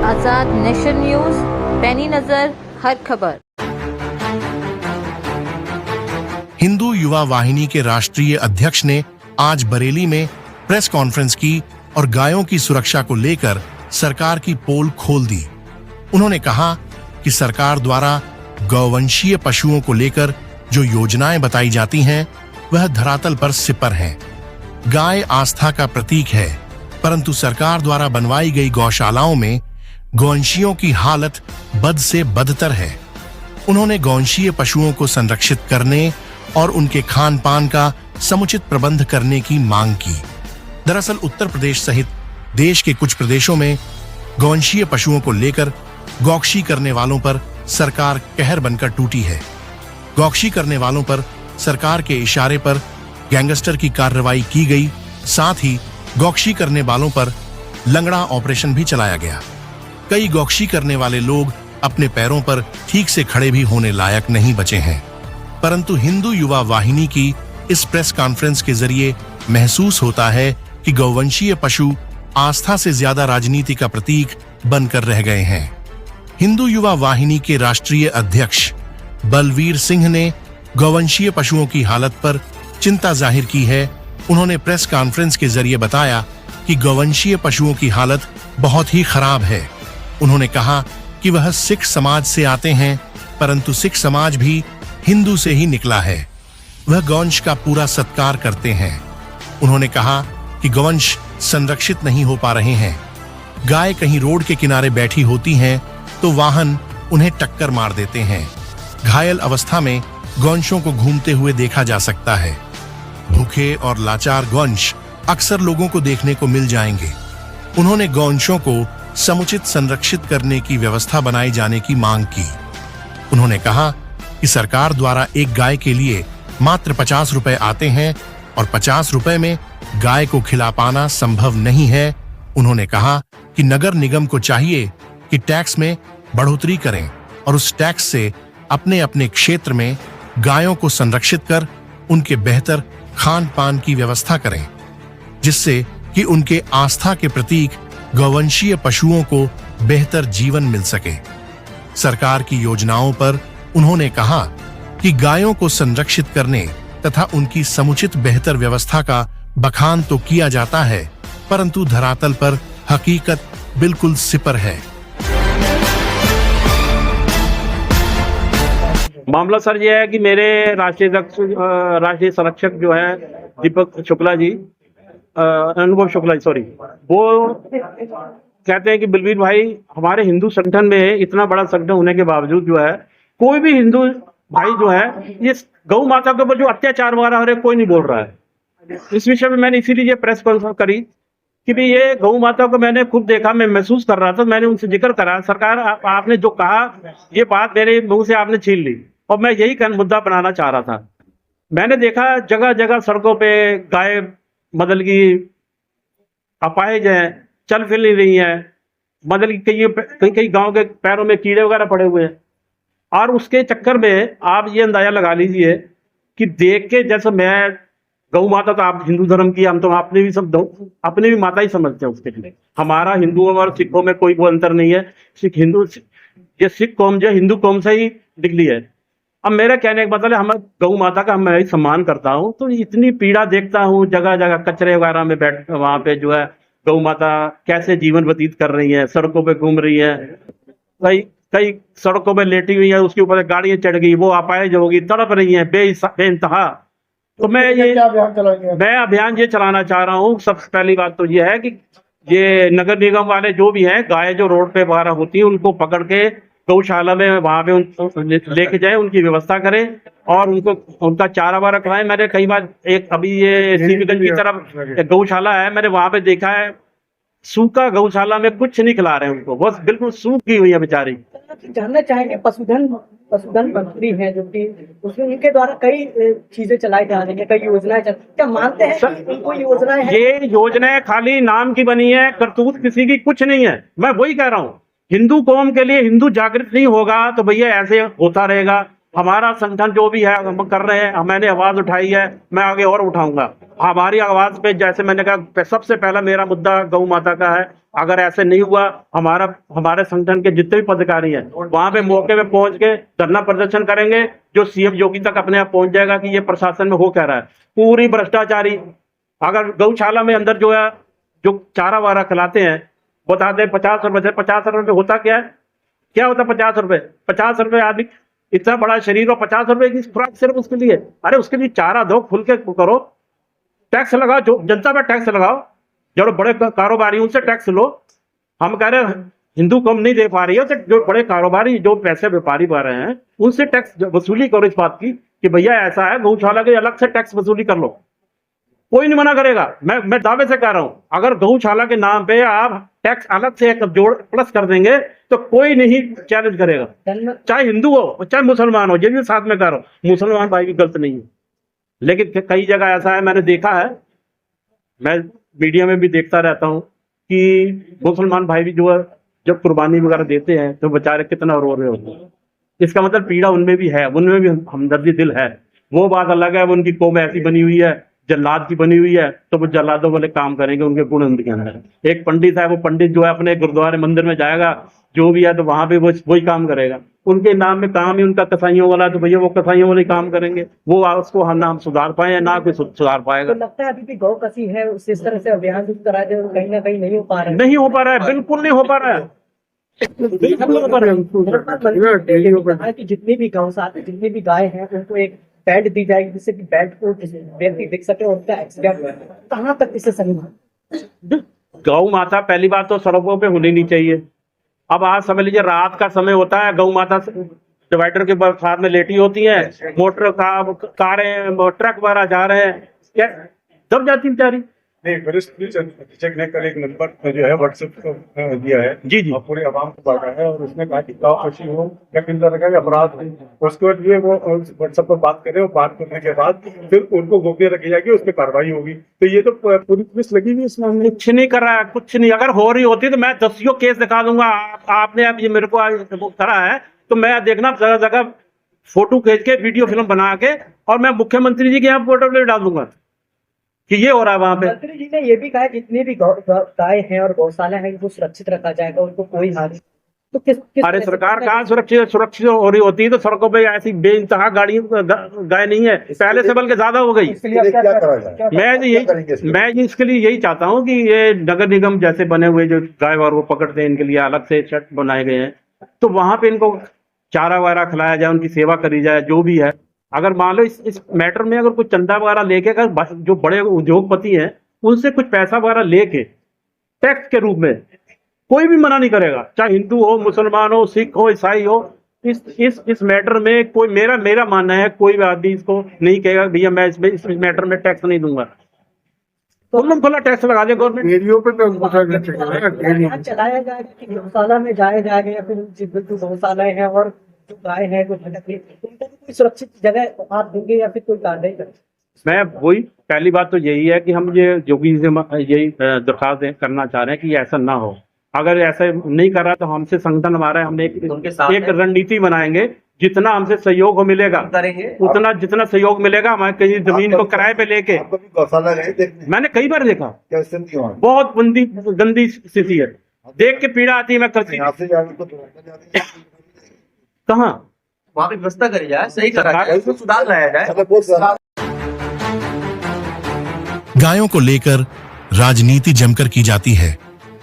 आजाद nation news, पैनी नजर, हर खबर। हिंदू युवा वाहिनी के राष्ट्रीय अध्यक्ष ने आज बरेली में प्रेस कॉन्फ्रेंस की और गायों की सुरक्षा को लेकर सरकार की पोल खोल दी। उन्होंने कहा कि सरकार द्वारा गौवंशीय पशुओं को लेकर जो योजनाएं बताई जाती हैं, वह धरातल पर सिपर हैं। गाय आस्था का प्रतीक है, परंतु सरकार द्वारा बनवाई गई गौशालाओं में गौवंशियों की हालत बद से बदतर है। उन्होंने गौवंशीय पशुओं को संरक्षित करने और उनके खान पान का समुचित प्रबंध करने की मांग की। दरअसल उत्तर प्रदेश सहित देश के कुछ प्रदेशों में गौवंशीय पशुओं को लेकर गौकशी करने वालों पर सरकार कहर बनकर टूटी है। गौकशी करने वालों पर सरकार के इशारे पर गैंगस्टर की कार्रवाई की गई। साथ ही गौकशी करने वालों पर लंगड़ा ऑपरेशन भी चलाया गया। कई गौकशी करने वाले लोग अपने पैरों पर ठीक से खड़े भी होने लायक नहीं बचे हैं। परंतु हिंदू युवा वाहिनी की इस प्रेस कॉन्फ्रेंस के जरिए महसूस होता है कि गौवंशीय पशु आस्था से ज्यादा राजनीति का प्रतीक बनकर रह गए हैं। हिंदू युवा वाहिनी के राष्ट्रीय अध्यक्ष बलवीर सिंह ने गौवंशीय पशुओं की हालत पर चिंता जाहिर की है। उन्होंने प्रेस कॉन्फ्रेंस के जरिए बताया कि गौवंशीय पशुओं की हालत बहुत ही खराब है। उन्होंने कहा कि वह सिख समाज से आते हैं, परंतु सिख समाज भी हिंदू से ही निकला है। वह गौवंश का पूरा सत्कार करते हैं। उन्होंने कहा कि गौवंश संरक्षित नहीं हो पा रहे हैं। गाय कहीं रोड के किनारे बैठी होती हैं तो वाहन उन्हें टक्कर मार देते हैं। घायल अवस्था में गौवंशों को घूमते हुए देखा जा सकता है। भूखे और लाचार गौवंश अक्सर लोगों को देखने को मिल जाएंगे। उन्होंने गौवंशों को समुचित संरक्षित करने की व्यवस्था बनाए जाने की मांग की। उन्होंने कहा कि सरकार द्वारा एक गाय के लिए मात्र 50 रुपए आते हैं और 50 रुपए में गाय को खिला पाना संभव नहीं है। उन्होंने कहा कि नगर निगम को चाहिए कि टैक्स में बढ़ोतरी करें और उस टैक्स से अपने अपने क्षेत्र में गायों को संरक्षित कर उनके बेहतर खान पान की व्यवस्था करें, जिससे कि उनके आस्था के प्रतीक गौवंशीय पशुओं को बेहतर जीवन मिल सके। सरकार की योजनाओं पर उन्होंने कहा कि गायों को संरक्षित करने तथा उनकी समुचित बेहतर व्यवस्था का बखान तो किया जाता है, परंतु धरातल पर हकीकत बिल्कुल सिपर है। मामला सर ये है कि मेरे राष्ट्रीय संरक्षक जो है दीपक शुक्ला जी, अनुभव शुक्ला जी, सॉरी, वो कहते हैं कि बलवीर भाई, हमारे हिंदू संगठन में इतना बड़ा संगठन होने के बावजूद जो है कोई भी हिंदू भाई जो है ये गौ माता के ऊपर जो अत्याचार वगैरह हो रहे कोई नहीं बोल रहा है। इस विषय में मैंने इसीलिए ये प्रेस कॉन्फ्रेंस करी कि भाई ये गौ माता को मैंने खुद देखा, मैं महसूस कर रहा था, मैंने उनसे जिक्र करा। सरकार आपने जो कहा ये बात मेरे मुंह से आपने छीन ली और मैं यही मुद्दा बनाना चाह रहा था। मैंने देखा जगह जगह सड़कों पे गाय मतलब की अपाहिज है, चल फिर नहीं रही है, मतलब कई कई गांव के पैरों में कीड़े वगैरह पड़े हुए हैं। और उसके चक्कर में आप ये अंदाजा लगा लीजिए कि देख के, जैसे मैं गौ माता तो आप हिंदू धर्म की, हम तो अपने भी माता ही समझते हैं उसके लिए। हमारा हिंदुओं और सिखों में कोई वो अंतर नहीं है। ये सिख कौम जो हिंदू कौम से ही निकली है। अब मेरा कहने का मतलब है, हम गौ माता का मैं सम्मान करता हूँ, तो इतनी पीड़ा देखता हूँ जगह जगह कचरे वगैरह में बैठ, वहां पे जो है गौ माता कैसे जीवन व्यतीत कर रही है, सड़कों पे घूम रही है, कई कई सड़कों पे लेटी हुई है, उसके ऊपर गाड़ियां चढ़ गई, वो अपाहिज होगी, तड़प रही है बेइंतहा। तो मैं अभियान ये चलाना चाह रहा हूँ। सबसे पहली बात तो ये है कि ये नगर निगम वाले जो भी हैं, गाय जो रोड पे वगैरह होती है उनको पकड़ के गौशाला में वहां पे लेके जाए, उनकी व्यवस्था करें और उनको उनका चारा वारा खिलाएं। मैंने कई बार अभी ये सीपीगंज की तरफ गौशाला है, मैंने वहां पे देखा है सूखा गौशाला में कुछ नहीं खिला रहे हैं उनको, बस बिल्कुल सूख गई हुई है बेचारी। जानना चाहेंगे पशुधन मंत्री हैं जो कि उसमें उनके द्वारा कई चीजें चलाई जा रही है, कई योजनाएं क्या मानते हैं उनको योजनाएं हैं? ये योजनाएं खाली नाम की बनी है, करतूत किसी की कुछ नहीं है। मैं वही कह रहा हूँ, हिंदू कौम के लिए हिंदू जागृत नहीं होगा तो भैया ऐसे होता रहेगा। हमारा संगठन जो भी है हम कर रहे हैं, मैंने आवाज उठाई है, मैं आगे और उठाऊंगा हमारी आवाज पे। जैसे मैंने कहा सबसे पहला मेरा मुद्दा गौ माता का है अगर ऐसे नहीं हुआ, हमारे संगठन के जितने भी पदाधिकारी हैं वहां पे मौके पे पहुंच के धरना प्रदर्शन करेंगे, जो सीएम योगी तक अपने आप पहुंच जाएगा कि ये प्रशासन में हो क्या रहा है। पूरी भ्रष्टाचारी। अगर गौशाला में अंदर जो है, जो चारा वारा खिलाते हैं, बताते हैं 50 रुपए से, 50 रुपए होता क्या है? क्या होता 50 रुपए? 50 रुपए आदमी इतना बड़ा शरीर और 50 रुपए की खुराक सिर्फ उसके लिए? अरे उसके लिए चारा दो, खुल के करो, टैक्स लगाओ, जो जनता पे टैक्स लगाओ, जो बड़े कारोबारी उनसे टैक्स लो। हम कह रहे हैं हिंदू कम नहीं दे पा रही है, तो जो बड़े कारोबारी, जो पैसे व्यापारी पा रहे हैं, उनसे टैक्स वसूली करो इस बात की कि भैया ऐसा है, गौशाला के अलग से टैक्स वसूली कर लो। कोई नहीं मना करेगा। मैं दावे से कह रहा हूं, अगर गौशाला के नाम पे आप टैक्स अलग से एक जोड़ प्लस कर देंगे तो कोई नहीं चैलेंज करेगा, चाहे हिंदू हो चाहे मुसलमान हो। ये भी साथ में कह रहा हूं, मुसलमान भाई भी गलत नहीं है, लेकिन कई जगह ऐसा है, मैंने देखा है, मैं मीडिया में भी देखता रहता हूं कि मुसलमान भाई भी जो है, जब कुर्बानी वगैरह देते हैं तो बेचारे कितना रो रहे होते हैं। इसका मतलब पीड़ा उनमें भी है, उनमें भी हमदर्दी दिल है। वो बात अलग है, उनकी कौम ऐसी बनी हुई है, जल्लाद की बनी हुई है, तो वो जल्लादों वाले काम करेंगे, उनके गुण उनके अंदर। एक पंडित है, वो पंडित जो है अपने गुरुद्वारे मंदिर में जाएगा, जो भी है तो वहां पे वो वही काम करेगा। उनके नाम में काम ही उनका कसाईयों वाला, तो भैया वो कसाईयों वाले काम करेंगे। वो उसको हम नाम सुधार पाए या ना कोई सुधार पाएगा। तो लगता है अभी भी गौ कसी है, इस तरह से अभियान भी करा दे, कहीं ना कहीं नहीं हो पा रहा है। नहीं हो पा रहा है, बिल्कुल नहीं हो पा रहा है, बिल्कुल नहीं हो पा रहा है। कि जितनी भी गौशाला, जितनी भी गाय हैं, उनको एक बेड दी जाएगी, जिससे कि बेड को व्यक्ति देख सके और उनका एक्सीडेंट कहाँ तक इसे सही है। गौ माता पहली बात तो सड़कों पे होनी नहीं चाहिए। अब आज समझ लीजिए रात का समय होता है, गौ माता डिवाइडर के साथ में लेटी होती है, मोटर कारें ट्रक वगैरह जा रहे हैं, क्या दब जाती बेचारी। नहीं, वरिष्ठ पुलिस अधीक्षक ने कल एक नंबर जो है व्हाट्सएप को दिया है जी जी, और पूरे आवाम को बांटा है, और उसने कहा कि गाँव पक्षी हो या किन तरह का अपराध हो, उसके बाद ये वो व्हाट्सएप पर बात करें, और बात करने के बाद फिर उनको गोपनीय रखी जाएगी, उस पर कार्रवाई होगी। तो ये तो पूरी पुलिस लगी हुई इसमें। हमने कुछ नहीं कर रहा है, कुछ नहीं। अगर हो रही होती तो मैं 10 केस दिखा दूंगा। आपने अब ये मेरे को करा है, तो मैं देखना जगह जगह फोटो खींच के, वीडियो फिल्म बना के, और मैं मुख्यमंत्री जी के यहाँ फोटो ले डाल दूंगा कि ये हो रहा है वहां पे। मंत्री जी ने ये भी कहा जितनी भी गाय हैं और गौशाला है, इनको सुरक्षित रखा जाएगा, उनको कोई हानि। तो किस अरे सरकार कहाँ सुरक्षित हो रही होती है? तो सड़कों पे ऐसी बेइंतहा गाय नहीं है, पहले से बल्कि ज्यादा हो गई। मैं इसके लिए यही चाहता हूँ कि ये नगर निगम जैसे बने हुए जो गाय वार वो पकड़ते हैं, इनके लिए अलग से सेट बनाए गए हैं, तो वहां पे इनको चारा वारा खिलाया जाए, उनकी सेवा करी जाए, जो भी है। अगर मान लो इस मैटर में अगर कुछ चंदा वगैरह लेके, अगर जो बड़े उद्योगपति हैं उनसे कुछ पैसा वगैरह लेके टैक्स के रूप में, कोई भी मना नहीं करेगा, चाहे हिंदू हो, मुसलमान हो, सिख हो, ईसाई हो। इस मैटर में कोई, मेरा मानना है, कोई भी आदमी इसको नहीं कहेगा भैया मैं इस मैटर में टैक्स नहीं दूंगा। तो खुला टैक्स लगा दे गवर्नमेंट। रेडियो पे चलाया जाएगा कि गौशाला में जाया जाएगा, या फिर जो गौशाला है और जो गाय है, जो भटक रही है, उनको कोई सुरक्षित जगह आप देंगे या फिर कोई कार्रवाई करें? मैं वही, पहली बात तो यही है कि हम ये जोगी से यही दरखास्त करना चाह रहे हैं कि ऐसा ना हो। अगर ऐसा नहीं कर रहा तो हमसे संगठन हमारा, हमने एक रणनीति बनाएंगे, जितना हमसे सहयोग हो मिलेगा उतना, जितना सहयोग मिलेगा, हमारे कहीं जमीन को किराए पे लेके। मैंने कई बार देखा, बहुत गंदी स्थिति है, देख के पीड़ा आती है। मैं करती कहाँ वहाँ पे व्यवस्था करी जाए, सही करा जाए, उसको सुधार लाया जाए। गायों को लेकर राजनीति जमकर की जाती है,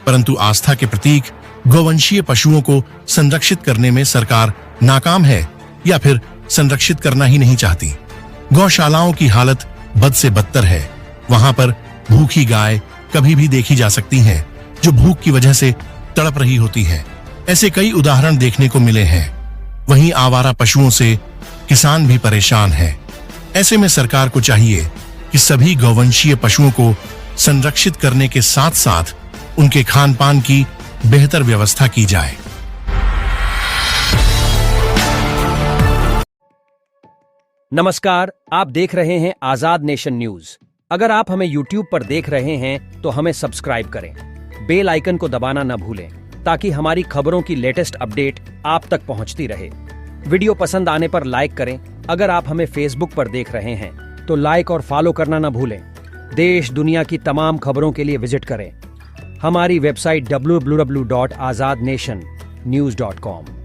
परंतु आस्था के प्रतीक गौवंशीय पशुओं को संरक्षित करने में सरकार नाकाम है या फिर संरक्षित करना ही नहीं चाहती। गौशालाओं की हालत बद से बदतर है। वहां पर भूखी गाय कभी भी देखी जा सकती हैं, जो भूख की वजह से तड़प रही होती है। ऐसे कई उदाहरण देखने को मिले हैं। वहीं आवारा पशुओं से किसान भी परेशान हैं। ऐसे में सरकार को चाहिए कि सभी गौवंशीय पशुओं को संरक्षित करने के साथ साथ उनके खान पान की बेहतर व्यवस्था की जाए। नमस्कार, आप देख रहे हैं आजाद नेशन न्यूज। अगर आप हमें YouTube पर देख रहे हैं तो हमें सब्सक्राइब करें, बेल आइकन को दबाना न भूलें ताकि हमारी खबरों की लेटेस्ट अपडेट आप तक पहुंचती रहे। वीडियो पसंद आने पर लाइक करें। अगर आप हमें Facebook पर देख रहे हैं तो लाइक और फॉलो करना न भूलें। देश दुनिया की तमाम खबरों के लिए विजिट करें हमारी वेबसाइट www.azadnationnews.com